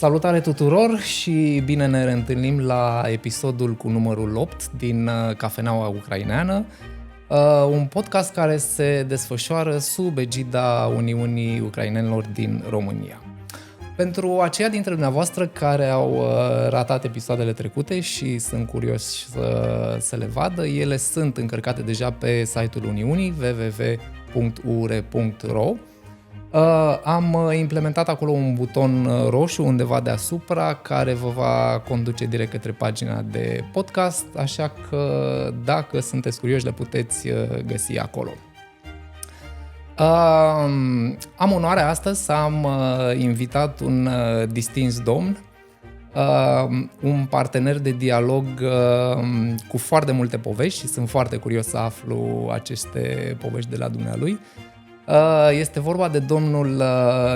Salutare tuturor și bine ne reîntâlnim la episodul cu numărul 8 din Cafeneaua Ucraineană, un podcast care se desfășoară sub egida Uniunii Ucrainenilor din România. Pentru aceia dintre dumneavoastră care au ratat episoadele trecute și sunt curioși să le vadă, ele sunt încărcate deja pe site-ul Uniunii www.ure.ro. Am implementat acolo un buton roșu undeva deasupra care vă va conduce direct către pagina de podcast, așa că dacă sunteți curioși le puteți găsi acolo. Am onoarea astăzi să am invitat un distins domn, un partener de dialog cu foarte multe povești și sunt foarte curios să aflu aceste povești de la dumnealui. Este vorba de domnul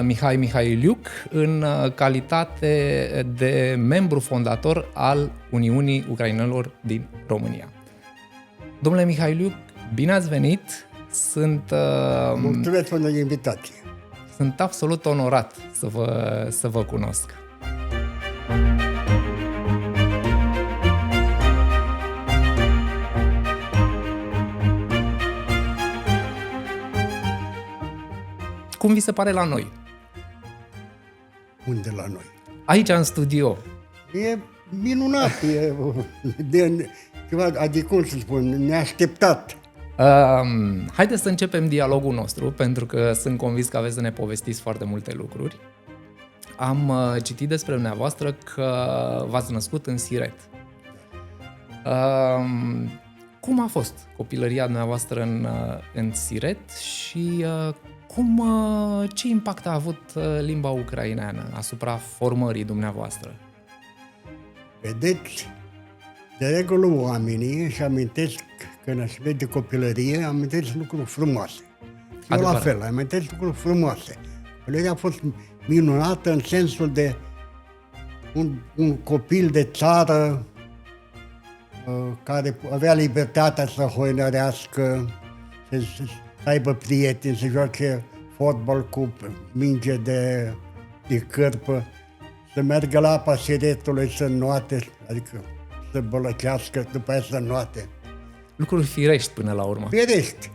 Mihai Mihailiuc în calitate de membru fondator al Uniunii Ucrainenilor din România. Domnule Mihailiuc, bine ați venit! Mulțumesc pentru invitație! Sunt absolut onorat să vă cunosc. Cum vi se pare la noi? Unde la noi? Aici, în studio. E minunat, adică, cum să spun, neașteptat. Haideți să începem dialogul nostru, pentru că sunt convins că aveți să ne povestiți foarte multe lucruri. Am citit despre dumneavoastră că v-ați născut în Siret. Cum a fost copilăria dumneavoastră în Siret și ce impact a avut limba ucraineană asupra formării dumneavoastră? Vedeți, de regulă oamenii își amintesc, când își vede copilărie, amintesc lucruri frumoase. Eu la fel, amintesc lucruri frumoase. Copilăria a fost minunată în sensul de un copil de țară care avea libertatea să hoinărească, să aibă prieteni, să joace fotbal cu minge de cârpă, să meargă la apa Siretului să înnoate, adică să bălăcească, după aia să înnoate. Lucruri firești până la urmă. Firești.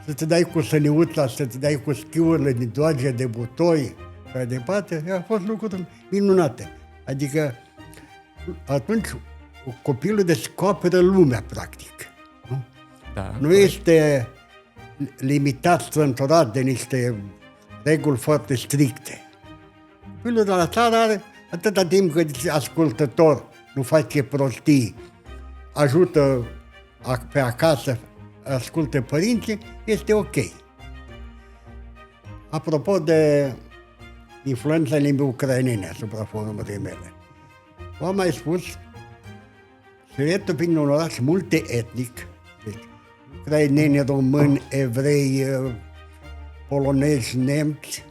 Să te dai cu săniuța, să te dai cu schiurile din doage de butoi, pe departe, a fost lucruri minunate. Adică atunci copilul descoperă lumea, practic. Nu? Da, nu este limitat, strâmtorat de niște reguli foarte stricte. Copilul de la țară are atâta timp cât e ascultător, nu face prostii, ajută pe acasă, ascultă părinții, este ok. Apropo de influența limbii ucrainene asupra formării mele, v-am mai spus, Siretul fiind un oraș multietnic, deci ucraineni, români, evrei, polonezi, nemți,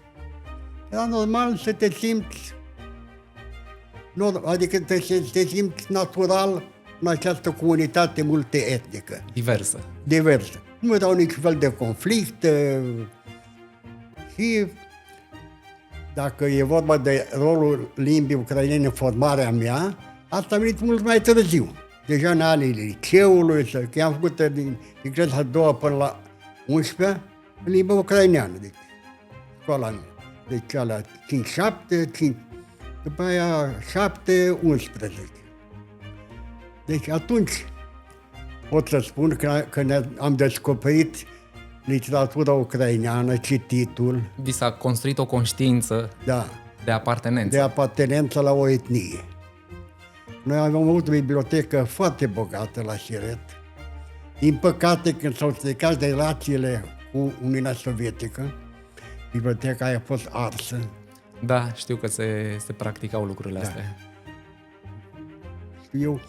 era normal să te simți, adică te simți natural în această comunitate multietnică. Diversă. Nu erau niciun fel de conflict și dacă e vorba de rolul limbii ucrainene în formarea mea, asta a venit mult mai târziu. Deja în anii liceului, că am făcut din clasa a doua până la 11 în limba ucraineană. Deci școala deci alea 5-7, după aia 7-11. Deci atunci pot să spun că am descoperit literatura ucraineană, cititul. Vi s-a construit o conștiință de apartenență. De apartenență la o etnie. Noi avem avut o bibliotecă foarte bogată la Siret. Din păcate, când s-au stricat relațiile cu Uniunea Sovietică, biblioteca aia a fost arsă. Da, știu că se practicau lucrurile astea. Eu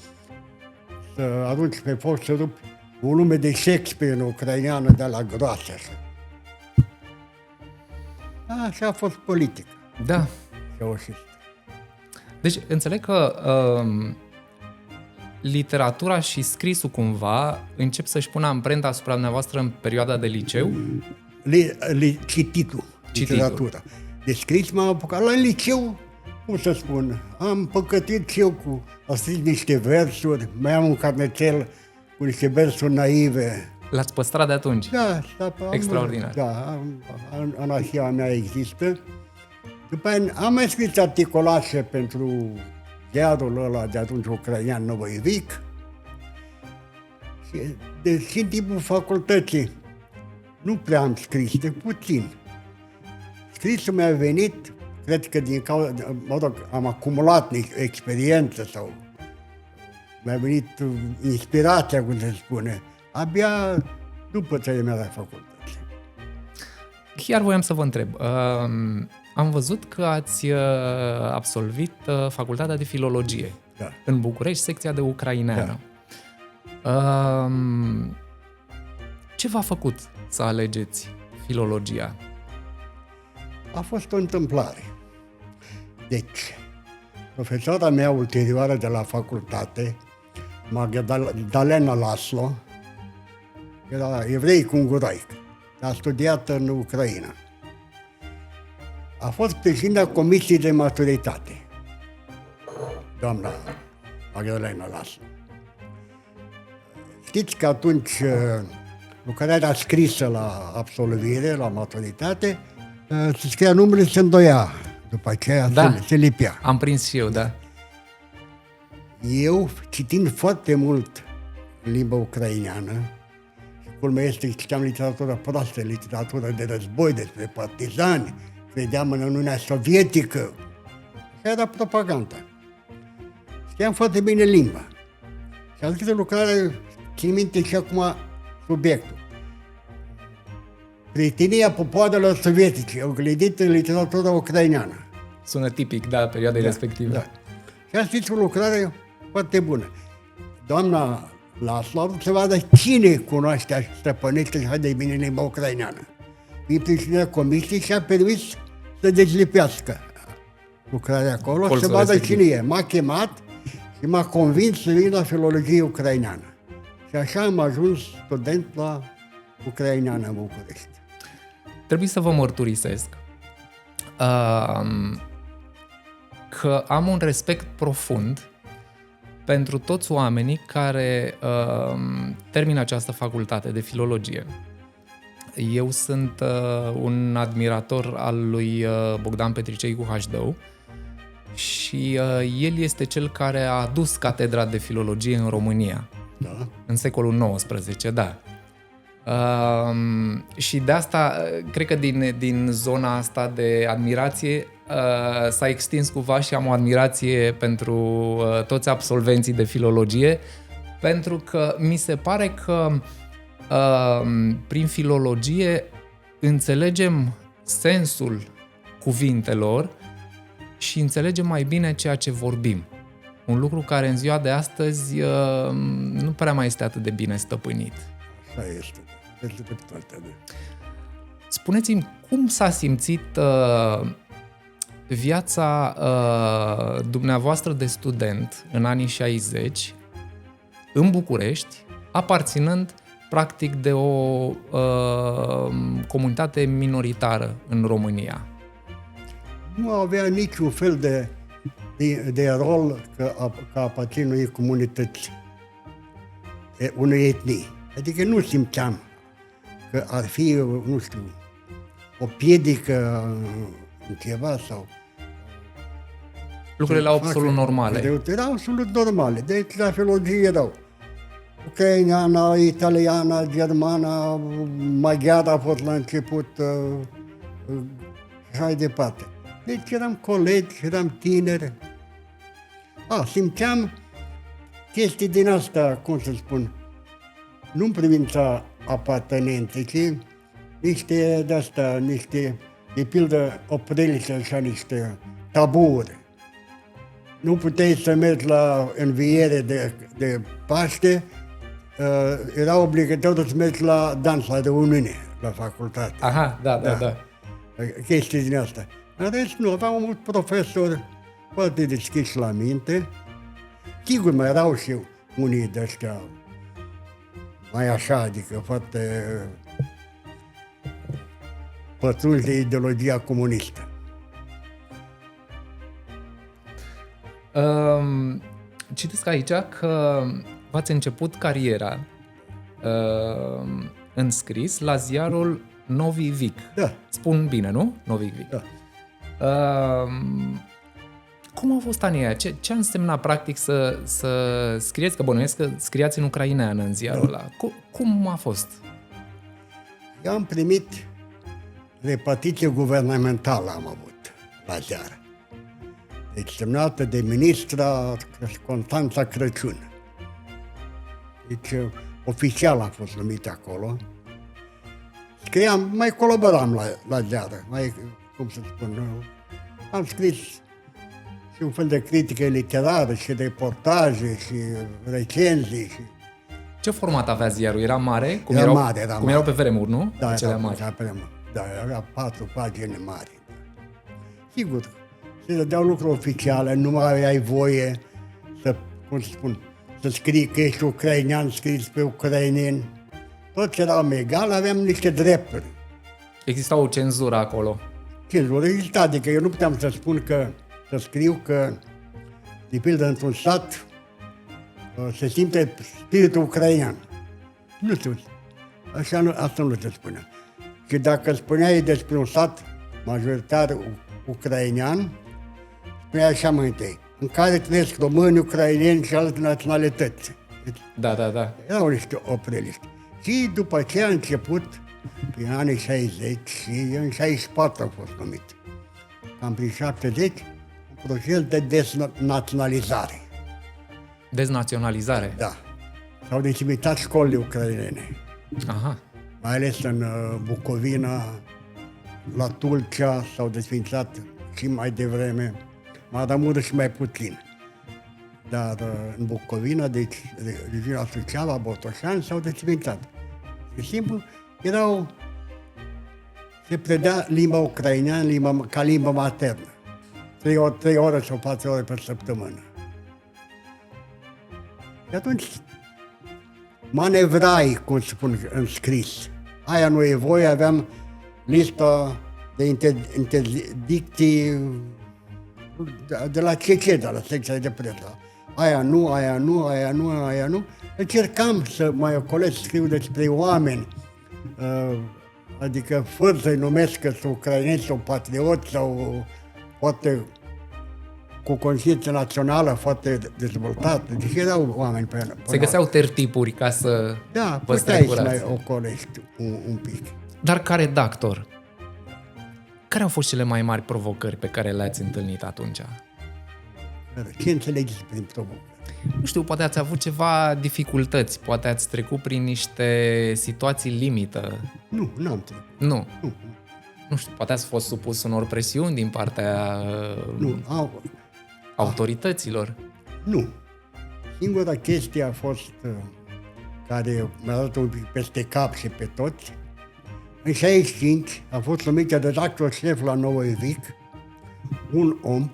să arunci pe foc să rup volume de Shakespeare în ucraineană de la groasă. Așa a fost politica. Da. Ceaușistă. Deci, înțeleg că literatura și scrisul cumva încep să-și pună amprenta asupra dumneavoastră în perioada de liceu? Cititul. Literatura. de scris m-am apucat la liceu, cum să spun, am păcătit și eu am scris niște versuri, mai am un carnețel cu niște versuri naive. L-ați păstrat de atunci? Da, Extraordinar. Da, în arhiva mea există. După aia am mai scris articolașe pentru ziarul ăla de atunci ucrainean Novoivic. Și în timpul facultății nu prea am scris, de puțin. Scrisul mi-a venit, cred că din cauza, mă rog, am acumulat experiență sau mi-a venit inspirația, cum se spune, abia după terminarea facultății. Chiar voiam să vă întreb. Am văzut că ați absolvit facultatea de filologie în București, secția de ucraineană. Ce v-a făcut să alegeți filologia? A fost o întâmplare. Deci, profesoara mea ulterioară de la facultate, Magdalena Laslo, era evrei cu unguraică, a studiat în Ucraina. A fost președinta comisiei de maturitate, doamna Magdalena Laslo. Știți că atunci lucrarea scrisă la absolvire, la maturitate, se scria numele, se îndoia, după aceea se lipea. Am prins și eu, da. Eu, citind foarte mult limba ucraineană, și culmea este că citeam literatură proastă, literatură de război, despre partizani, credeam în Uniunea Sovietică, și era propaganda. Știam foarte bine limba. Și am scris o lucrare, țin minte și acum subiectul. Prietenia popoarelor sovietice, oglindită în literatura ucraineană. Sună tipic, da, perioadei respective. Da. Și am scris o lucrare foarte bună. Doamna Laslo a vrut să vadă cine cunoaște și stăpânește și de bine limba ucraineană. Prin președintea comisiei și a permis să dezlipească lucrarea acolo și să vadă cine e. M-a chemat și m-a convins să vin la filologie ucraineană. Și așa am ajuns student la ucraineană în București. Trebuie să vă mărturisesc că am un respect profund pentru toți oamenii care termină această facultate de filologie. Eu sunt un admirator al lui Bogdan Petricei cu HD și el este cel care a adus catedra de filologie în România. Da. În secolul XIX, da. Și de asta, cred că din zona asta de admirație s-a extins cumva și am o admirație pentru toți absolvenții de filologie, pentru că mi se pare că prin filologie înțelegem sensul cuvintelor și înțelegem mai bine ceea ce vorbim. Un lucru care în ziua de astăzi nu prea mai este atât de bine stăpânit. Așa este. Este dreptate. Spuneți-mi, cum s-a simțit viața dumneavoastră de student în anii 60 în București, aparținând practic de o comunitate minoritară în România? Nu avea niciun fel de rol ca aparțin unei comunități, unei etnii. Adică nu simțeam că ar fi, nu știu, o piedică în ceva sau... Lucrurile erau absolut normale. Erau absolut normale. Deci la filologie erau ucraineana, italiana, germana, maghiara a fost la început și mai departe. Deci eram colegi, eram tineri. Simțeam chestii din asta, cum să spun, nu în privința apartenenței, ci niște de-astea, de pildă, opreliște așa, niște tabuuri. Nu puteai să mergi la înviere de Paște, era obligatoriu să mergi la dans, la reuniune, la facultate. Aha, da. Chestii din asta. În rest, nu, aveam un profesor foarte deschis la minte. Sigur, mai erau și unii de ăștia mai așa, adică foarte pătrunși de ideologia comunistă. Citesc aici că v-ați început cariera în scris la ziarul Novi Vic. Da. Spun bine, nu? Novi Vic. Da. Cum au fost anii aia? Ce a însemnat practic să scrieți? Că bănuiesc că scriați în ucraineană în ziarul ăla. Cum a fost? Eu am primit repartiție guvernamentală, am avut la ziar. Deci semnată de ministra Constanța Crăciun. Deci oficial am fost numit acolo. Scriam, mai colaboram la ziar, mai, cum să spun, am scris și un fel de critică literară și reportaje și recenzii. Ce format avea ziarul? Era mare? Era mare. Erau pe vremuri, nu? Da, Acelea mari. Da, avea 4 pagini mari. Sigur, se dădeau lucruri oficiale, nu mai aveai voie să, cum să spun, să scrii că ești ucrainean, scris pe ucraineni. Toți eram egali, aveam niște drepturi. Exista o cenzură acolo. Cenzură exista, adică eu nu puteam să spun să scriu că, de pildă, într-un sat se simte spiritul ucrainean. Nu știu, asta nu se spunea. Și dacă spuneai despre un sat majoritar ucrainean, spuneai așa mai întâi, în care trăiesc români, ucraineni și alte naționalități. Deci, Da. erau niște opreliști. Și după ce a început, prin anii 60 și în 64 am fost numit, cam prin 70, un proces de deznaționalizare. Deznaționalizare? Da. S-au desimitat școlile ucrainene. Aha. Mai ales în Bucovina, la Tulcea s-au desfințat și mai devreme, Maramureș și mai puțin. Dar în Bucovina, deci regiunea Suceava, Botoșani, s-au desfințat. Și simplu se predea limba ucraineană ca limba maternă. 3 ore sau 4 ore pe săptămână. Și atunci manevrai, cum spun, în scris. Aia nu e voie, aveam lista de interdicții de la CC, de la secția de presă. Aia nu. Încercam să mai ocolesc, scriu despre oameni, adică fără să-i numesc că sunt ucraineni sau patrioți sau poate cu conștiință națională foarte dezvoltată. Deci erau oameni pe Se găseau tertipuri ca să vă puteai să mai ocolești un pic. Dar ca redactor, care au fost cele mai mari provocări pe care le-ați întâlnit atunci? Ce înțelegeți prin provocări? Nu știu, poate ați avut ceva dificultăți, poate ați trecut prin niște situații limită. Nu, n-am trecut. Nu. Nu știu, poate ați fost supus unor presiuni din partea autorităților. Nu. Singura chestie a fost care mi-a dat un pic peste cap și pe toți. În 65 a fost numit redactor șef la Novi Vic un om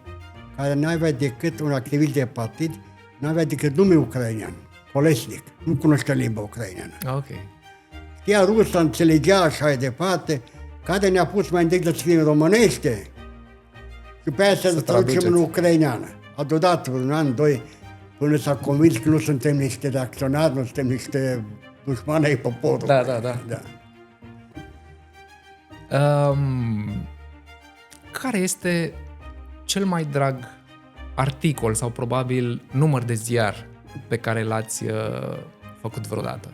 care nu avea decât un activist de partid, nu avea decât nume ucrainean, Kolesnik, nu cunoștea limba ucraineană. Ok. Știa rusă, înțelegea așa mai departe, care ne-a pus mai întâi să scrie în românește și pe aia să traducem în ucraineană. A durat un an, 2, până s-a convins că nu suntem niște reacționari, nu suntem niște dușmani ai poporului. Da. Care este cel mai drag articol sau probabil număr de ziar pe care l-ați făcut vreodată?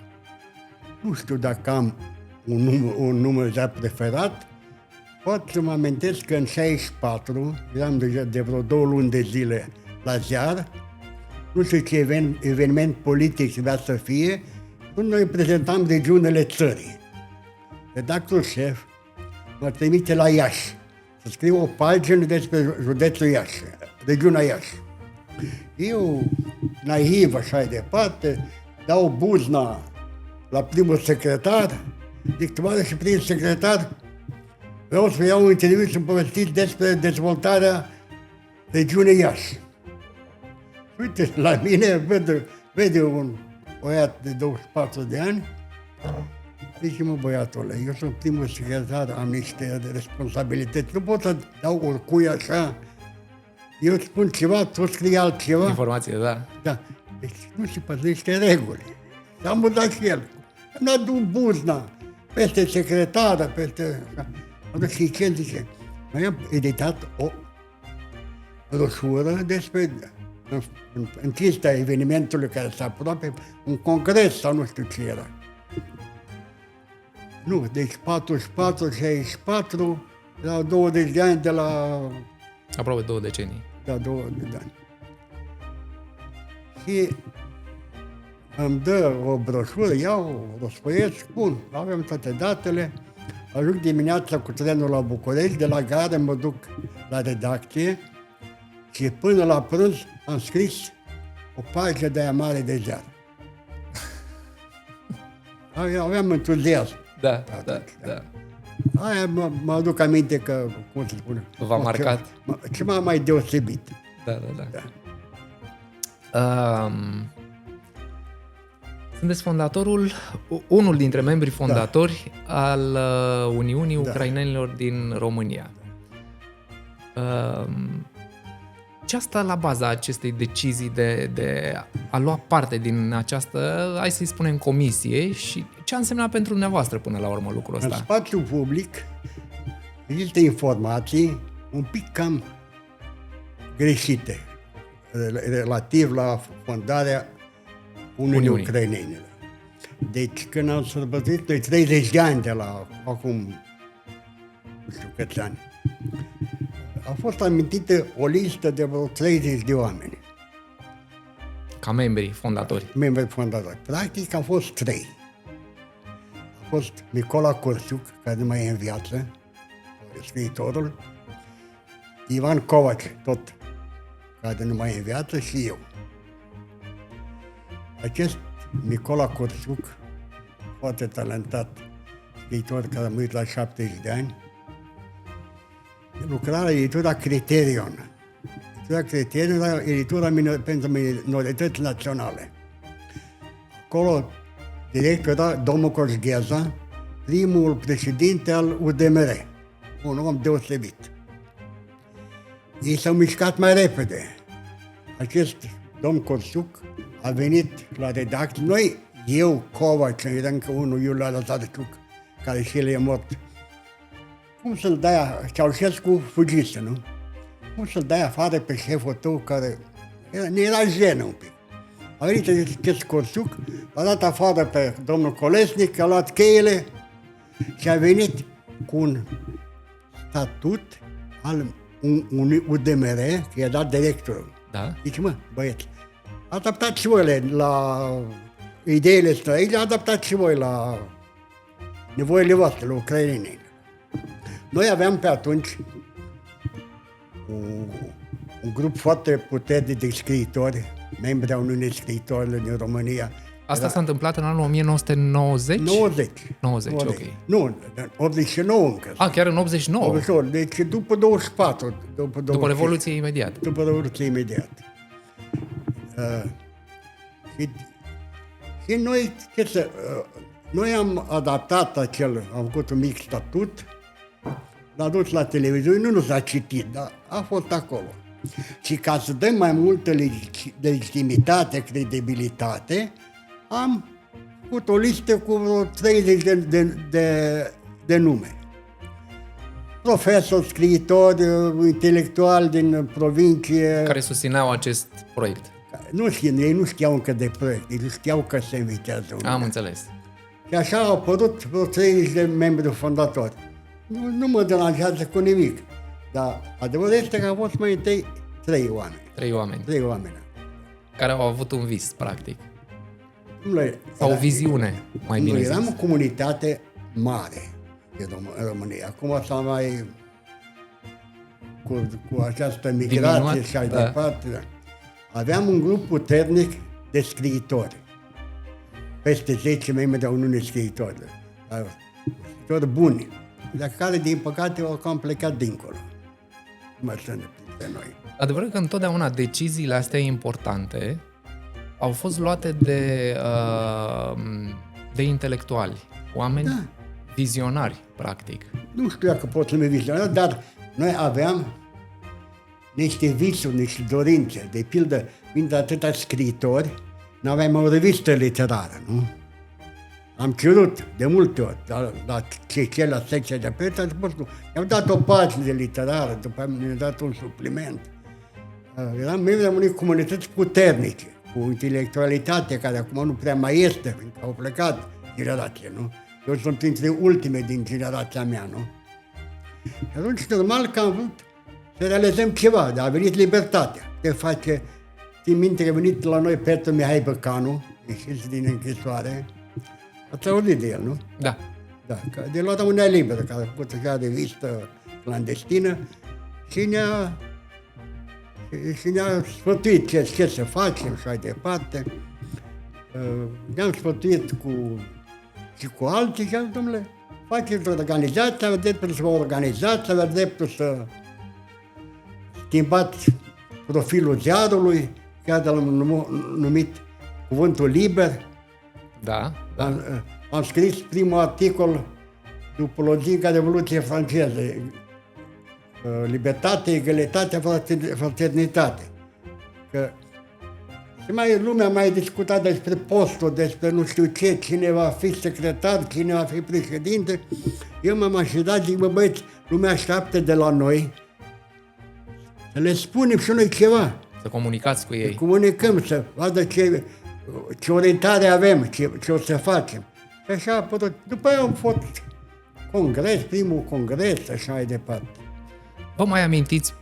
Nu știu dacă am un număr de ziar preferat. Pot să mă amintesc că în 64, eram deja de vreo 2 luni de zile la ziar, nu știu ce eveniment politic trebuia să fie, când noi prezentam regiunile țării. Redactorul șef mă trimite la Iași, să scriu o pagină despre județul Iași, regiunea Iași. Eu, naiv, așa de departe, dau buzna la primul secretar, zic, și prin secretar, vreau să iau un interviu și să povestiți despre dezvoltarea regiunii Iași. Uite, la mine vede un băiat de 24 de ani, zice, mă, băiatule, eu sunt primul secretar, am niște responsabilități, nu pot să dau oricui așa. Eu spun ceva, tu scrii altceva. Informație, da. Da. Deci nu se păzește reguli. S-a mutat și el. N-a dus buzna peste secretară, peste... Și ce zice? Noi am editat o broșură despre, în cinstea evenimentului care se aproape, un congres sau nu știu ce era. Nu, deci 44, 64, la 20 de ani de la... Aproape 2 decenii. Da, 20 de ani. Și îmi dă o broșură, iau, o răsfoiesc, spun, avem toate datele, ajung dimineața cu trenul la București, de la gară mă duc la redacție și până la prânz am scris o pagină de aia mare de ziar. Aveam entuziasm. Da. Aia mă aduc aminte că, cum se spune? V-a marcat? Ceva mai deosebit. Da. Sunteți fondatorul, unul dintre membrii fondatori al Uniunii Ucrainenilor din România. Ce a stat la baza acestei decizii de a lua parte din această, hai să-i spunem, comisie și ce a însemnat pentru dumneavoastră până la urmă lucrul ăsta? În spațiul public există informații un pic cam greșite relativ la fondarea Uniunii Ucrainenilor. Deci când am sărbătorit noi 30 de ani de la acum, nu știu câți ani, a fost amintită o listă de vreo 30 de oameni. Ca membrii fondatori. Membrii fondatori. Practic au fost 3. A fost Micola Corciuc, care nu mai e în viață, scriitorul, Ivan Covaci, tot care nu mai e în viață, și eu. Acest Micola Corciuc, foarte talentat scriitor care a murit la 70 de ani, lucra la editura Criterion. Editura Criterion era editura pentru minorități naționale. Acolo director era domnul Coșgheza, primul președinte al UDMR, un om deosebit. Ei s-au mișcat mai repede. Acest domn Corciuc a venit la redacție. Noi, eu, Covaci, era încă unul, Iulia Lazarciuc, care și el e mort. Cum să-l dai, Ceaușescu fugise, nu? Cum să-l dai afară pe șeful tău care ne era jenă un pic. A venit acest Corciuc, a dat afară pe domnul Colesnic, a luat cheile și a venit cu un statut al unui UDMR, că i-a dat directorul. Da? Zice, mă, băieți, adaptați și voi la ideile străine, adaptați și voi la nevoile voastre, la ucrainenii. Noi aveam pe atunci un grup foarte puternic de scriitori, membri ai Uniunii Scriitorilor din România. Asta s-a întâmplat în anul 1990? 90, ok. Nu, 89 încă. Chiar în 89? 89, deci după 24. După Revoluție imediat. După Revoluție imediat. Și noi, noi am adaptat am făcut un mic statut, l-a dus la televiziune, nu s-a citit, dar a fost acolo. Și ca să dăm mai multă legitimitate, credibilitate, am făcut o listă cu vreo 30 de nume. Profesori, scriitori, intelectuali din provincie. Care susțineau acest proiect. Ei nu știau încă de proiect, ei nu știau că se invitează. Am înțeles. Și așa au apărut vreo 30 de membri fondatori. Nu mă deranjează cu nimic, dar adevărul este că au fost mai întâi 3 oameni. 3 oameni. Care au avut un vis, practic. Sau o viziune, mai bine zis. Eram o comunitate mare în România. Acum s-a mai... cu această migrație și așa departe. Da. Aveam un grup puternic de scriitori. Peste 10 membri de Uniunii Scriitorilor. Scriitori buni, de care, din păcate, au cam plecat dincolo. Mă sunt pe noi. Adevărul că întotdeauna deciziile astea importante au fost luate de intelectuali, oameni vizionari, practic. Nu știu dacă pot să-mi vizionari, dar noi aveam niște visuri, niște dorințe. De pildă, fiind atâta scriitori, n-aveam o revistă literară, nu? Am cerut de multe ori, la la secția de presă, am spus, i-am dat o pagină literară, după aia mi-a dat un supliment. Eram membru de unei comunități puternice, cu intelectualitate, care acum nu prea mai este, fiindcă au plecat generație, nu? Eu sunt printre ultime din generația mea, nu? Și atunci, normal că am vrut să realizăm ceva, dar a venit libertatea. Se face, țin minte că a venit la noi Petru Mihai Băcanu, ieșiți din închisoare. Ați auzit de el, nu? Da. Da, de la România Liberă, care a făcut așa revistă clandestină și ne-a sfătuit ce să facem și mai departe. Ne-am sfătuit și cu alții și am, domnule, faceți o organizație, aveți dreptul să vă organizați, aveți dreptul să schimbați profilul ziarului, chiar l-am numit Cuvântul Liber. Da. Am scris primul articol după logica Revoluției franceze, libertate, egalitate, fraternitate. Că lumea mai discutat despre postul, despre nu știu ce, cine va fi secretar, cine va fi președinte. Eu m-am așezat, zic, băieți, lumea așteaptă de la noi să le spunem și noi ceva. Să comunicați cu ei. Să comunicăm, să vadă ce orientare avem, ce o să facem. Și așa a apărut. După aia am fost congres, primul congres, așa mai departe. Vă mai amintiți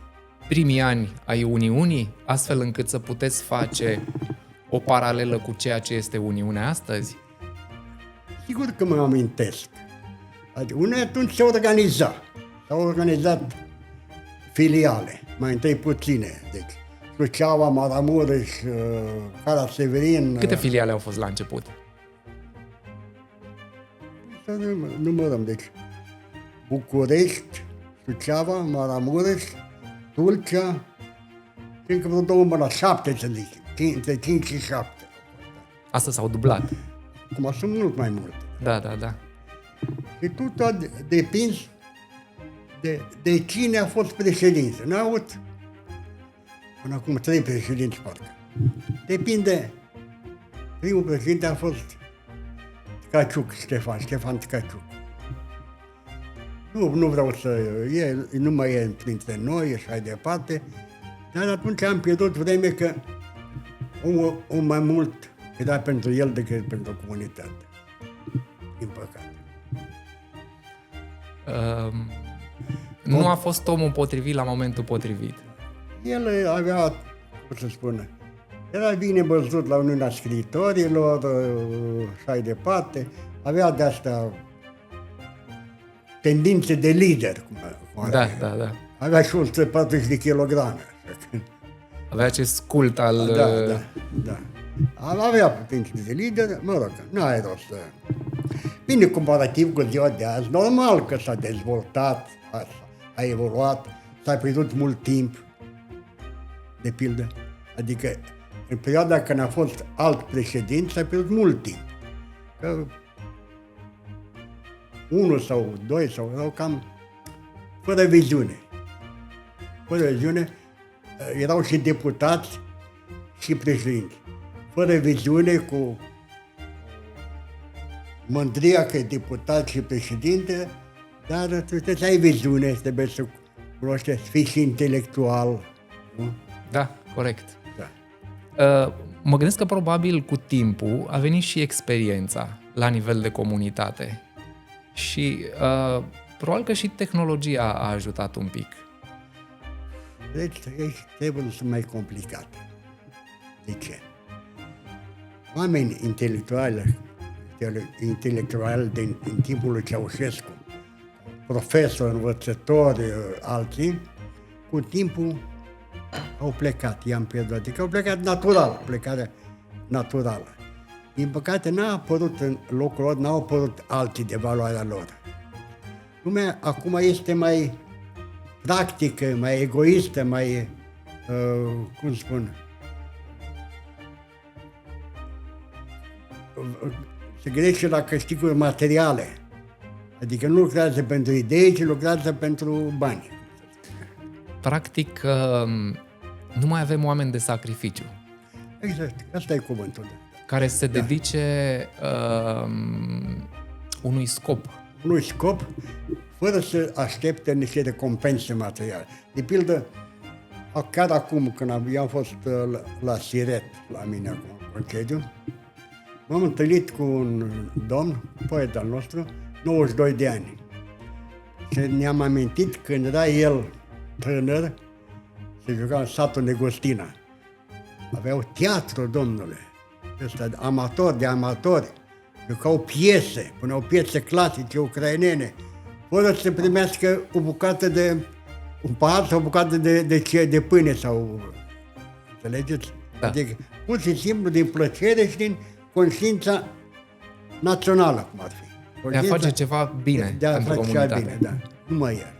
primii ani ai Uniunii, astfel încât să puteți face o paralelă cu ceea ce este Uniunea astăzi? Sigur că mă amintesc. Adică Uniunea atunci se organiza. S-au organizat filiale, mai întâi puține. Deci Suceava, Maramureș, Caraseverin. Câte filiale au fost la început? Să numărăm, deci București, Suceava, Maramureș, Tulcea, și încă vreo două la 7, să zic, între 5 și 7. Asta s-au dublat. Acum sunt mult mai multe. Da. Și tot a depins de cine a fost președinte. N-a avut până acum 3 președinți, parcă. Depinde. Primul președinte a fost Tcaciuc, Ștefan Tcaciuc. Nu vreau să... nu mai e printre noi și mai departe, dar atunci am pierdut vreme că omul mai mult era pentru el decât pentru comunitate. Din păcate. Nu a fost omul potrivit la momentul potrivit. El avea, cum să spun, era bine văzut la Uniunea Scriitorilor și mai departe, avea de-astea tendințe de lider. Da. Avea și 140 de kilograme. Avea acest cult al... Da. Avea tendințe de lider, mă rog, nu ai rost să... Bine, comparativ cu ziua de azi, normal că s-a dezvoltat, a evoluat, s-a pierdut mult timp, de pildă. Adică, în perioada când a fost alt președinte, s-a pierdut mult timp. Că 1 sau 2 sau erau cam fără viziune. Fără viziune, erau și deputați și președinți. Fără viziune, cu mândria că e deputat și președinte, dar trebuie să ai viziune, trebuie să cunoști, să fii și intelectual. Nu? Da, corect. Da. Mă gândesc că probabil cu timpul a venit și experiența la nivel de comunitate și probabil că și tehnologia a ajutat un pic. Deci trebuie să mai complicate. De ce? Oameni intelectuali din timpul lui Ceaușescu, profesori, învățători, alții, cu timpul au plecat, i-am pierdut, adică au plecat natural, plecarea naturală. Din păcate n-a apărut în locul lor, n-au apărut alții de valoarea lor. Lumea acum este mai practică, mai egoistă, mai, cum spun, se gândește la câștiguri materiale. Adică nu lucrează pentru idei, ci lucrează pentru bani. Practic, nu mai avem oameni de sacrificiu Exact, asta e cuvântul. care se dedice unui scop. Unui scop, fără să aștepte niște recompense materiale. De pildă, chiar acum, când eu am fost la Siret, la mine acum, în concediu, m-am întâlnit cu un domn, poet al nostru, 92 de ani. Și ne-am amintit când era el tânăr, se juca în satul Negostina. Aveau teatru, domnule, ăsta, amatori de amatori, jucau piese, puneau piese clasice ucrainene, fără să primească o bucată de un pahar sau o bucată de pâine sau, înțelegeți? Da. Adică, pur și simplu, din plăcere și din conștiința națională, cum ar fi. De a face ceva bine de a pentru face ceva comunitate. bine, da. Nu mai e.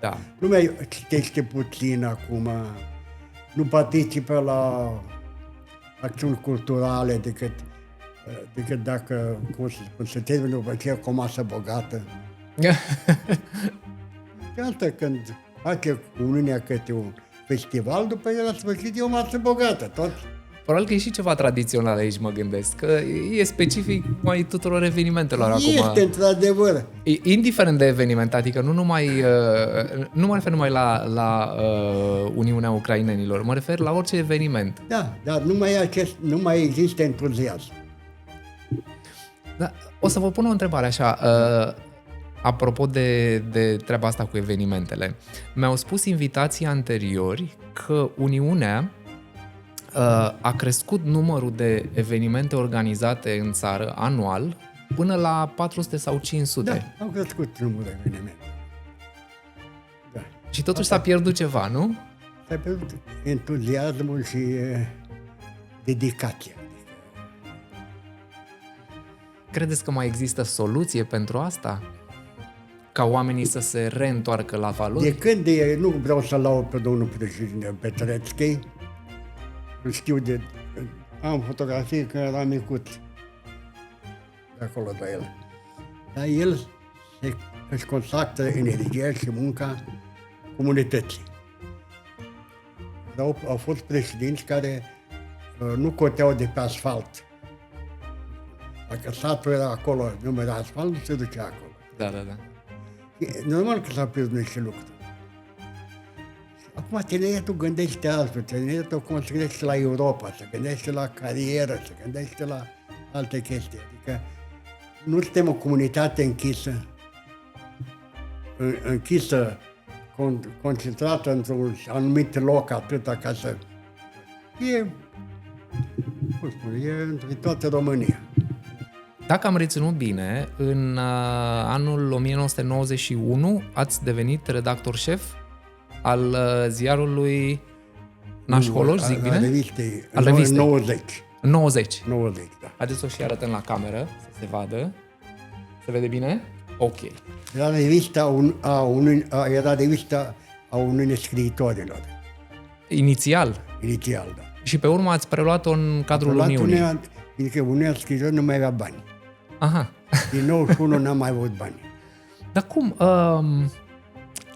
Da. Lumea citește puțin acum, nu participă la acțiuni culturale decât dacă, cum se termină după aceea cu o masă bogată. Și asta când face Uniunea câte un festival, după el la sfârșit e o masă bogată, tot. Probabil că e și ceva tradițional aici, mă gândesc, că e specific mai tuturor evenimentelor acum. Este, într-adevăr. Indiferent de eveniment, adică nu mă refer numai la Uniunea Ucrainenilor, mă refer la orice eveniment. Da, dar nu mai există entuziasm. Da, o să vă pun o întrebare așa, apropo de treaba asta cu evenimentele. Mi-au spus invitații anteriori că Uniunea a crescut numărul de evenimente organizate în țară anual până la 400 sau 500. Da, au crescut numărul de evenimente. Da. Și totuși s-a pierdut ceva, nu? S-a pierdut entuziasmul și dedicația. Credeți că mai există soluție pentru asta? Ca oamenii să se reîntoarcă la valori? De când nu vreau să laud pe domnul președinte Petrețchi, îl știu am fotografii când era micuț, de acolo de el. Dar el își consacră energia și munca comunității. Au fost președinți care nu coteau de pe asfalt. Dacă satul era acolo, nu era asfalt, nu se ducea acolo. Da. E normal că s-a pierdut niște lucruri. Acum tineretul gândește altfel, tineretul acum se gândește la Europa, se gândește la carieră, se gândește la alte chestii. Adică nu suntem o comunitate închisă, concentrată într-un anumit loc atâta ca să... E în toată România. Dacă am reținut bine, în anul 1991 ați devenit redactor șef al ziarului Nașholoș, zic bine? Al revistei. 90. 90. 90, da. Haideți să o și arătăm la cameră, să se vadă. Se vede bine? Ok. Era revista a Uniunii Scriitorilor. Inițial. Inițial, da. Și pe urmă ați preluat-o în cadrul Uniunii. Pentru că Uniunea Scriitorilor nu mai avea bani. Aha. Din 91 n-am mai avut bani. Dar cum?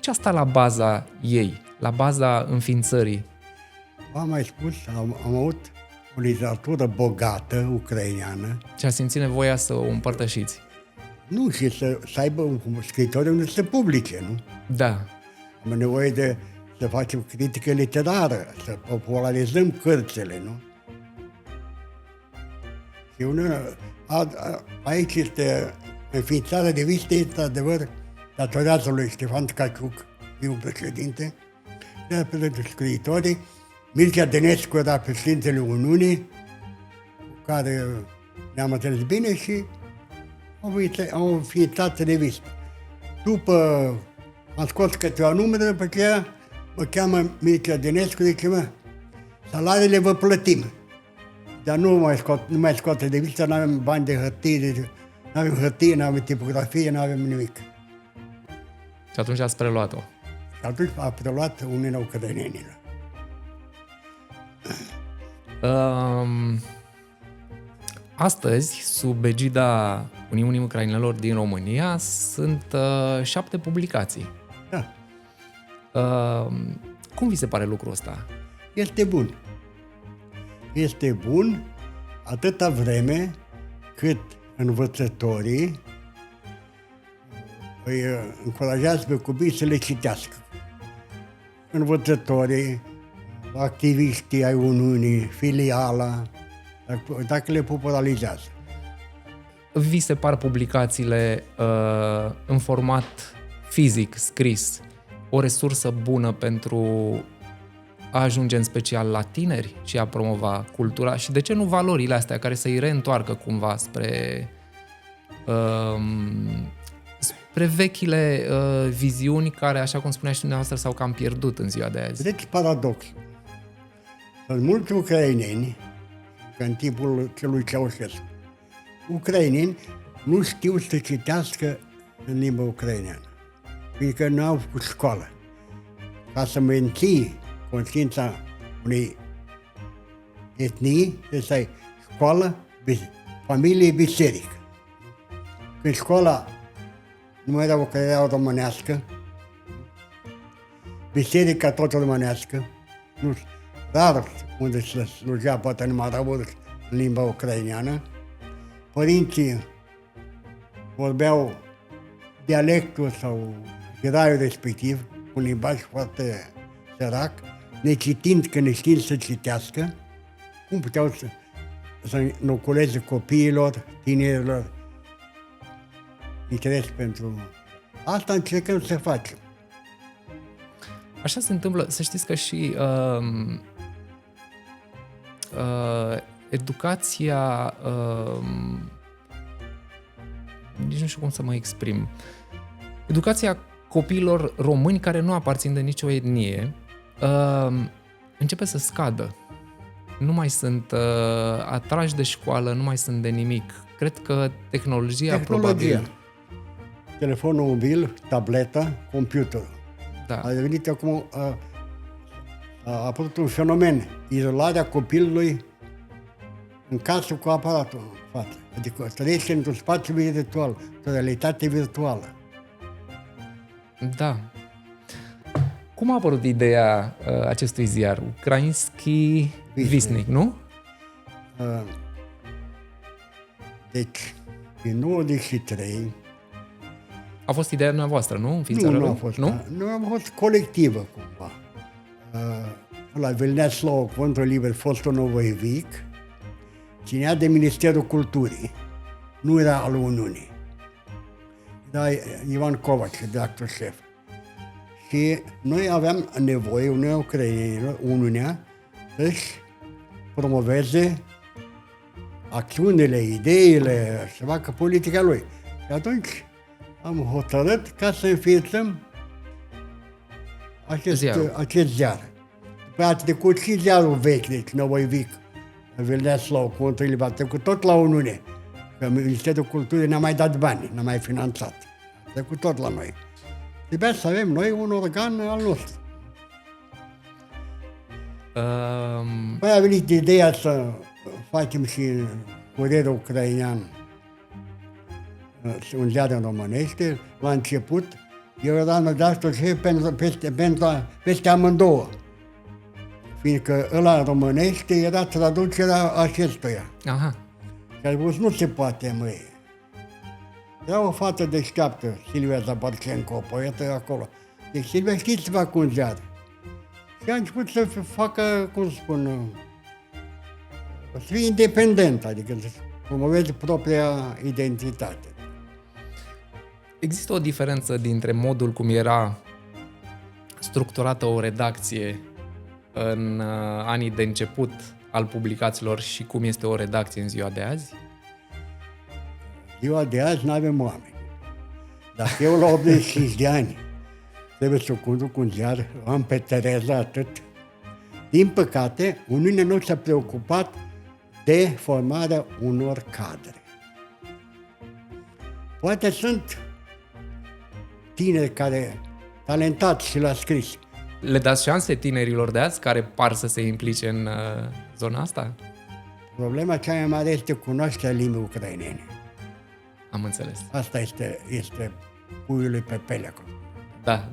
Ce a stat la baza ei? La baza înființării? Am mai spus, am avut o literatură bogată, ucraineană. Ce a simțit nevoia să o împărtășiți? Nu, și să aibă un scriitor unde să se publice, nu? Da. Am nevoie să facem critică literară, să popularizăm cărțile, nu? Și aici este înființarea revistei, într-adevăr, datorează lui Ștefan Tcaciuc, fiul președinte, de pentru scriitorii. Mircea Dănescu era președintele Uniunii, cu care ne-am întâlnit bine și au înființat revistă. După am scos câteva numere, după aceea mă cheamă Mircea Dănescu, zice, salariile vă plătim, dar nu mai scoate revistă, nu avem bani de hârtie, nu avem hârtie, nu avem tipografie, nu avem nimic. Și atunci ați preluat-o. Și atunci a preluat Uniunea Ucrainenilor. Astăzi, sub egida Uniunii Ucrainelor din România, sunt 7 publicații. Da. Cum vi se pare lucrul ăsta? Este bun. Este bun atâta vreme cât învățătorii îi încurajează pe copii să le citească. Învățătorii, activiștii ai Uniunii, filiala, dacă le popularizează. Vi se par publicațiile în format fizic, scris, o resursă bună pentru a ajunge în special la tineri și a promova cultura și de ce nu valorile astea care să-i reîntoarcă cumva spre vechile viziuni care, așa cum spunea și dumneavoastră, s-au cam pierdut în ziua de azi? Vedeți paradoxul. Sunt mulți ucraineni, că în timpul celui Ceaușescu, ucraineni nu știu să citească în limba ucraineană, fiindcă nu au făcut școală. Ca să menții conștiința unei etnii, trebuie să ai școală, familie, biserică. Când școala nu mai era o care era românească, biserica tot românească, nu, rar unde se slujea poate numai răburi în limba ucraineană, părinții vorbeau dialectul sau graiul respectiv, un limbaj foarte sărac, necitind că neștiind să citească, cum puteau să inoculeze copiilor, tinerilor, interes pentru... Asta încercăm să facem. Așa se întâmplă, să știți că și educația, nici nu știu cum să mă exprim, educația copiilor români care nu aparțin de nicio etnie începe să scadă. Nu mai sunt atrași de școală, nu mai sunt de nimic. Cred că tehnologia probabil... Telefonul mobil, tableta, computerul. Da. A devenit acum, a apărut un fenomen, izolarea copilului în casă cu aparatul în față. Adică trăiește într-un spațiu virtual, o realitate virtuală. Da. Cum a apărut ideea acestui ziar? Ukrainski Visnik, nu? Deci, în 93... A fost ideea dumneavoastră, nu? Nu a fost. Nu? Nu am fost colectivă, cumva. La Vilneaslav, Cuvântul Liber, fostul Novoivic, ținea de Ministerul Culturii. Nu era al Uniunii. Era Ivan Covaci, director șef. Și noi aveam nevoie, Uniunea Ucrainenilor, Uniunea, să-și promoveze acțiunile, ideile, să facă politica lui. Și atunci am hotărât ca să înființăm acest ziar. După a trecut și ziarul vechi, deci Novoivic, Vilneaslav, Cuvântul Liber, a trecut tot la Uniune, că Ministerul Culturii n-a mai dat bani, n-a mai finanțat. A trecut tot la noi. Trebuia să avem noi un organ al nostru. Păi a venit ideea să facem și Curierul Ucrainean, un ziar în românește. La început, eu eram redactor șef peste amândouă, fiindcă ăla în românește era traducerea acestuia. Aha. Și a spus, nu se poate, măi. Era o fată deșteaptă, Silvia Zabarcenco, o poetă acolo. Deci Silvia știți să facă un ziar. Și a început să facă, cum spun, să fie independent, adică să promoveze propria identitate. Există o diferență dintre modul cum era structurată o redacție în anii de început al publicațiilor și cum este o redacție în ziua de azi? Ziua de azi nu avem oameni. Dacă eu la 85 de ani trebuie să conduc un ziar, am pe Tereza atât. Din păcate, Uniunea nu s-a preocupat de formarea unor cadre. Poate sunt tineri care talentați și l-a scris. Le dați șanse tinerilor de azi care par să se implice în zona asta? Problema cea mai mare este cunoașterea limbii ucrainene. Am înțeles. Asta este puiul pe pele acolo. Da.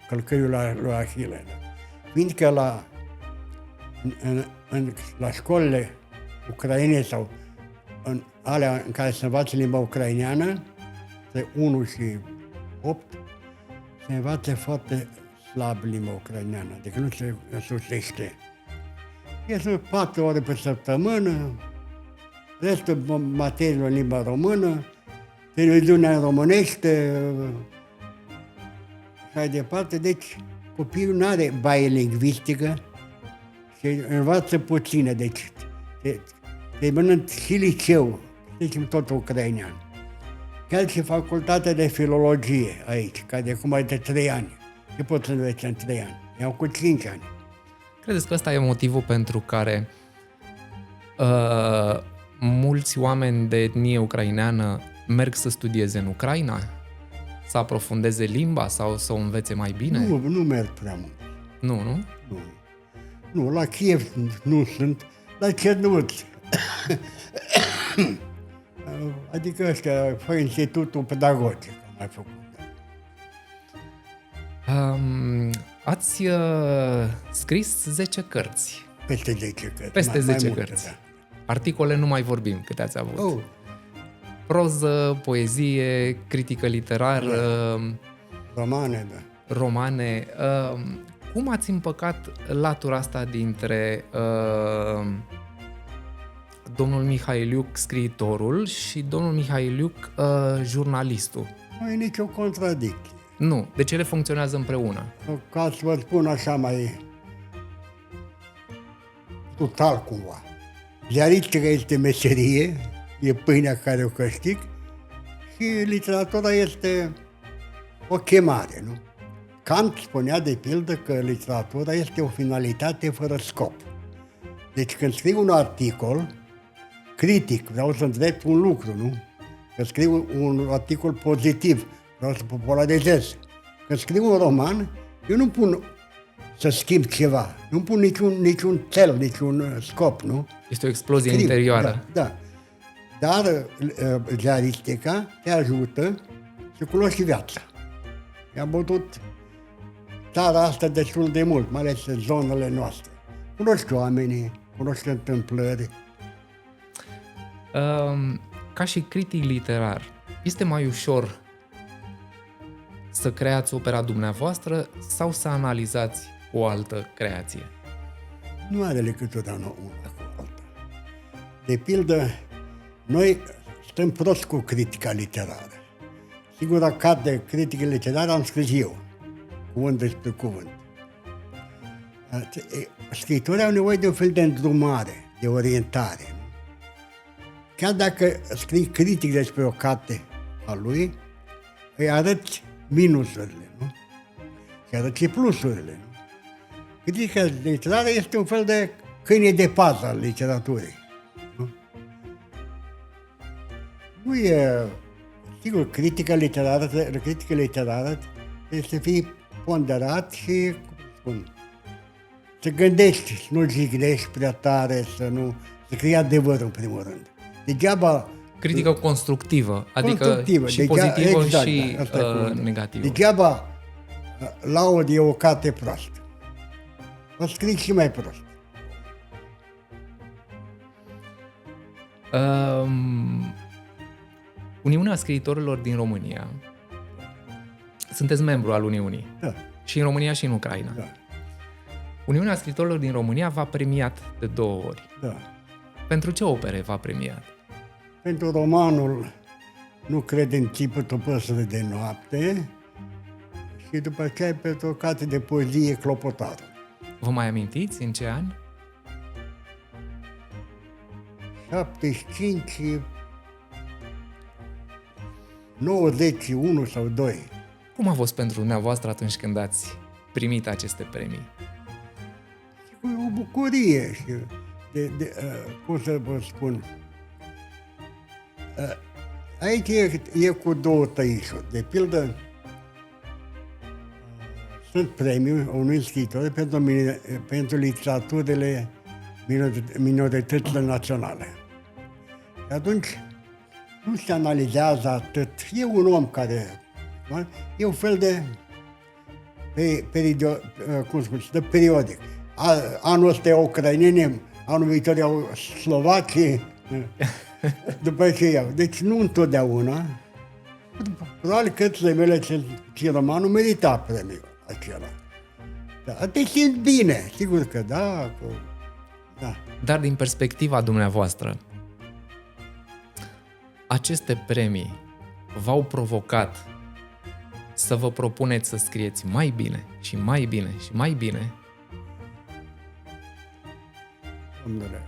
călcăiul lui Ahile. Fiindcă la școlile ucraine sau în alea în care se învață limba ucraineană, de 1 și 8, se învață foarte slab limba ucraineană, adică nu se însușește. Este 4 ore pe săptămână, restul materiilor în limba română, televiziunea în românește, și mai departe. Deci copilul nu are baie lingvistică și învață puțină. Deci terminând și liceu, deci tot ucrainean. Chiar și facultatea de filologie aici, care de acum e de 3 ani. Ce pot să înveți în 3 ani? Iau cu 5 ani. Credeți că ăsta e motivul pentru care mulți oameni de etnie ucraineană merg să studieze în Ucraina? Să aprofundeze limba sau să o învețe mai bine? Nu merg prea mult. Nu? Nu, la Kiev nu sunt, la Cernăuți. Adică ăștia, fă institutul pedagogic, am mai făcut. Ați scris 10 cărți. Peste 10 cărți. Peste 10 multe, cărți. da. Articole nu mai vorbim, câte ați avut. Proză, poezie, critică literară, Romane, da. romane. Cum ați împăcat latura asta dintre domnul Mihailiuc, scriitorul, și domnul Mihailiuc, jurnalistul? Nu e nicio contradicție. Nu. De ce ele funcționează împreună? Ca să vă spun așa mai total cumva. Ziaristica este meserie, e pâinea care o câștig, și literatura este o chemare, nu? Kant spunea de pildă că literatura este o finalitate fără scop. Deci când scriu un articol critic, vreau să îndrept un lucru, nu? Când scriu un articol pozitiv, vreau să popularizez. Când scriu un roman, eu nu pun să schimb ceva, nu pun niciun cel, niciun scop, nu? Este o explozie interioară. Da. Dar ziaristica te ajută să cunoști viața. I-am bătut țara asta destul de mult, mai ales în zonele noastre. Cunoști oamenii, cunoști întâmplări. Ca și critic literar, este mai ușor să creați opera dumneavoastră sau să analizați o altă creație? Nu are decât totdeauna una cu alta. De pildă, noi stăm prost cu critica literară. Singura carte de critică literară am scris eu, cuvânt despre cuvânt. Scriitorii au nevoie de un fel de îndrumare, de orientare. Chiar dacă scrii critic despre o carte a lui, îi arăți minusurile, nu? Și arăți și plusurile, nu? Critica literară este un fel de câine de pază al literaturii. Nu e... Sigur, critica literară trebuie să fie ponderat și, să gândești, să nu jignești prea tare, să scrii adevărul în primul rând. Degeaba... Critică constructivă, adică și pozitivă, exact, și negativă. Degeaba laud e o carte proastă. O scrii și mai prost. Uniunea Scriitorilor din România. Sunteți membru al Uniunii. Da. Și în România și în Ucraina. Da. Uniunea Scriitorilor din România v-a premiat de 2 ori. Da. Pentru ce opere v-a premiat? Pentru romanul Nu cred în țipătul păsării de noapte și după aceea pentru o carte de poezie Clopotarul. Vă mai amintiți în ce an? 75, 91 sau 2. Cum a fost pentru dumneavoastră atunci când ați primit aceste premii? Cu o bucurie și cum să vă spun, aici e cu 2 tăișuri. De pildă, sunt premii unui scriitor pentru literaturile minoritățile naționale. Și atunci nu se analizează atât. E un om care... E un fel de dă periodic. Anul ăsta e ucraineni, anul viitor iau slovacii, după ce iau. Deci nu întotdeauna. Probabil că țările mele ce romanul merita premiul acela. Da, te simți bine, sigur că da. Da. Dar din perspectiva dumneavoastră, aceste premii v-au provocat să vă propuneți să scrieți mai bine și mai bine și mai bine? Domnule,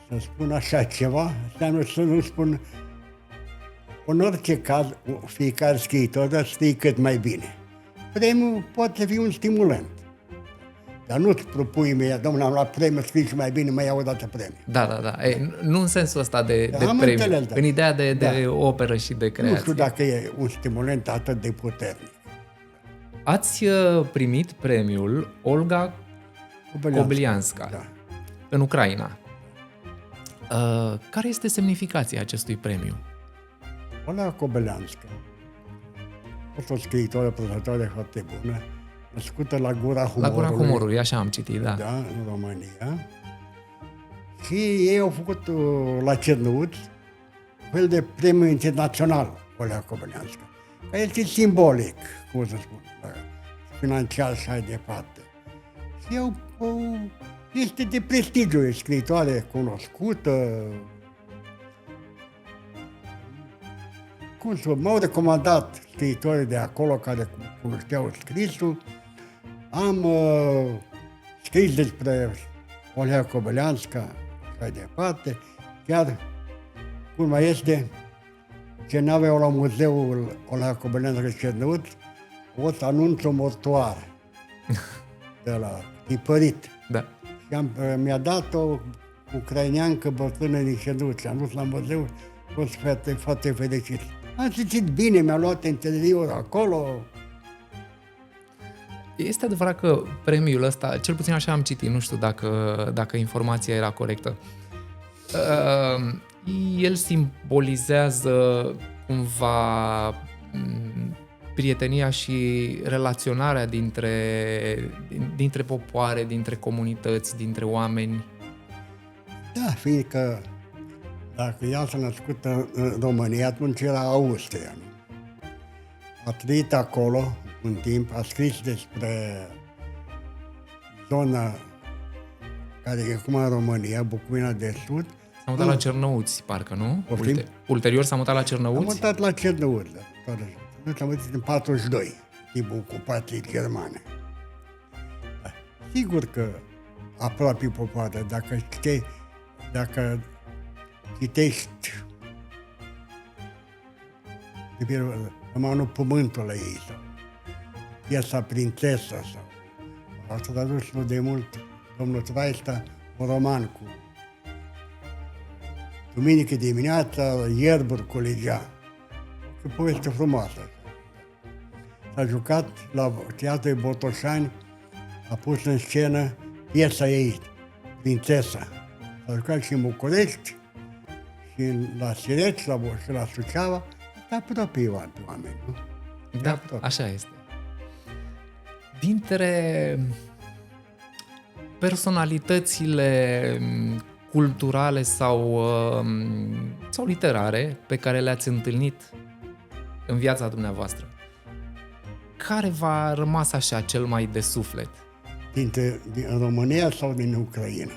să spun așa ceva, înseamnă să nu spun. În orice caz, fiecare scriitor să scrie cât mai bine. Premiul poate fi un stimulant. Dar nu-ți propui imediat, domnule, am luat premiu, scrii și mai bine, mai iau o dată premiu. Da. Nu în sensul ăsta de premiu, înțeles, da. În ideea de operă și de creație. Nu știu dacă e un stimulant atât de puternic. Ați primit premiul Olga Kobylianska da. În Ucraina. Care este semnificația acestui premiu? Olga Kobylianska a fost o scriitoare, protatoare foarte bună, născută la Gura Humorului. La Gura Humorului, așa am citit, da. Da, în România. Și ei au făcut la Cernăuți un fel de premiu internațional, Olga Kobylianska, care este simbolic, cum să spun, financiar și mai departe. Și este de prestigiu, e scriitoare cunoscută. Cum să m-au recomandat scriitorii de acolo care cunoșteau scrisul. Am scris despre Olga Kobylianska și mai departe. Chiar cum mai este, ce n-aveau la muzeul Olga Kobylianska Cernăuți, o să anunț o mortoare de la tipărit. Da. Și mi-a dat o ucraineancă bătrână din Cernăuți. Am dus la muzeu, a fost foarte fericit. Am simțit bine, mi-a luat interviuri acolo. Este adevărat că premiul ăsta, cel puțin așa am citit, nu știu dacă informația era corectă, el simbolizează cumva prietenia și relaționarea dintre popoare, dintre comunități, dintre oameni. Da, fiindcă dacă ea s-a născut în România, atunci era Austria. Nu? A trăit acolo un timp, a scris despre zona care e acum în România, Bucovina de Sud. S-a mutat la Cernăuți, parcă, nu? Ulterior s-a mutat la Cernăuți? S-a mutat la Cernăuți, da. Nu s-a mutat în 42, timpul ocupației germane. Da. Sigur că aproape popoare, dacă citești romanul Pământul ei sau piesa Prințesa sau a tradus de mult domnul Traista un roman cu duminică dimineața, ierburi colegea. E poveste frumoasă. S-a jucat la Teatrul Botoșani, a pus în scenă piesa ei, Prințesa. S-a jucat și în București, și la Sireț, și la Suceava, asta apropie oameni, nu? Da, așa este. Dintre personalitățile culturale sau literare pe care le-ați întâlnit în viața dumneavoastră, care v-a rămas așa cel mai de suflet? Din România sau din Ucraina?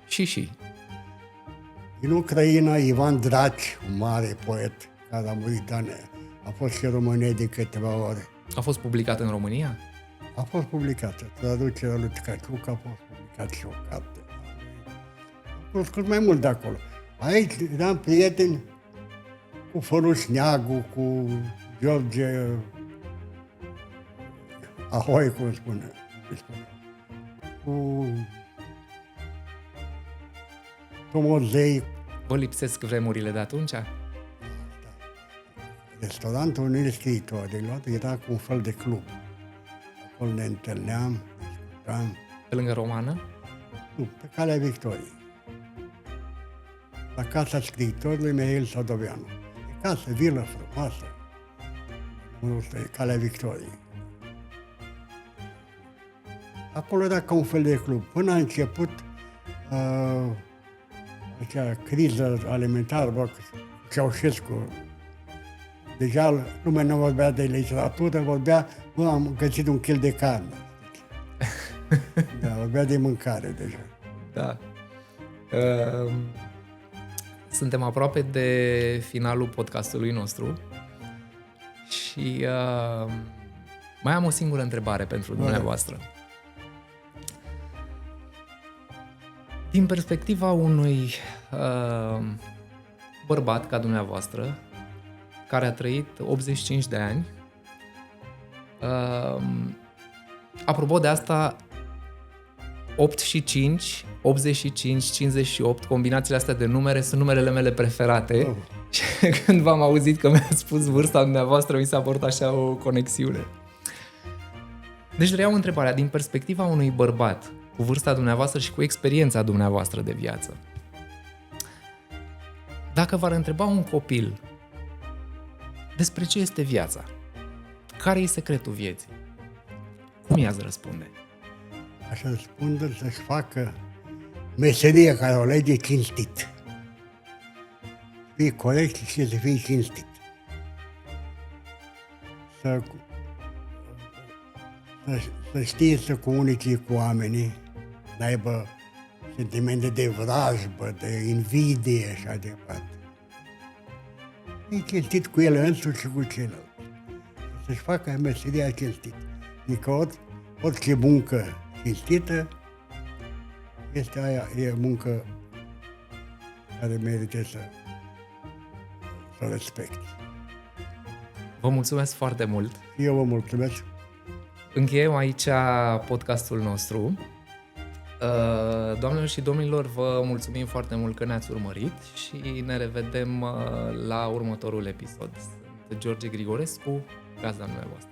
Și. Din Ucraina, Ivan Draci, un mare poet care a murit, a fost și în România de câteva ore. A fost publicat în România? A fost publicată. Traducerea lui Tcaciuc a fost publicat și o carte. Am cunoscut mai mult de acolo. Aici eram prieteni cu Făruș Neagu, cu George Ahoi, cum spune, cu Tomozei. Vă lipsesc vremurile de atunci? Restaurantul Unirii Scriitorilor era cu un fel de club. Acolo ne întâlneam, discutam. Pe lângă Romană? Nu, pe Calea Victoriei. La Casa Scriitorului Mihail Sadoveanu. E casă, vilă frumoasă. Calea Victoriei. Acolo era ca un fel de club. Până a început acea criză alimentară, Ceaușescu, deja lumea nu vorbea de literatură, vorbea, am găsit un kil de carne. Da, vorbea de mâncare deja. Da. Suntem aproape de finalul podcastului nostru și mai am o singură întrebare pentru dumneavoastră. Din perspectiva unui bărbat ca dumneavoastră, care a trăit 85 de ani, apropo de asta, 8 și 5, 85, 58, combinațiile astea de numere sunt numerele mele preferate. Și când v-am auzit că mi-ați spus vârsta dumneavoastră, mi s-a părut așa o conexiune. Deci reiau întrebarea, din perspectiva unui bărbat cu vârsta dumneavoastră și cu experiența dumneavoastră de viață. Dacă v-ar întreba un copil despre ce este viața, care e secretul vieții, cum i-ați răspunde? Aș răspunde să-și facă meseria care o alege cinstit. Să fie corect și să fie cinstit. Să știe să comunice cu oamenii, să aibă sentimente de vrajbă, de invidie și așa departe. E cinstit cu el însuși și cu celălalt. Să-și facă meseria cinstit. Adică orice muncă cinstită este aia, e muncă care merită să o respecti. Vă mulțumesc foarte mult! Eu vă mulțumesc! Încheiem aici podcastul nostru. Doamnelor și domnilor, vă mulțumim foarte mult că ne-ați urmărit și ne revedem la următorul episod. Sunt George Grigorescu, gazda dumneavoastră.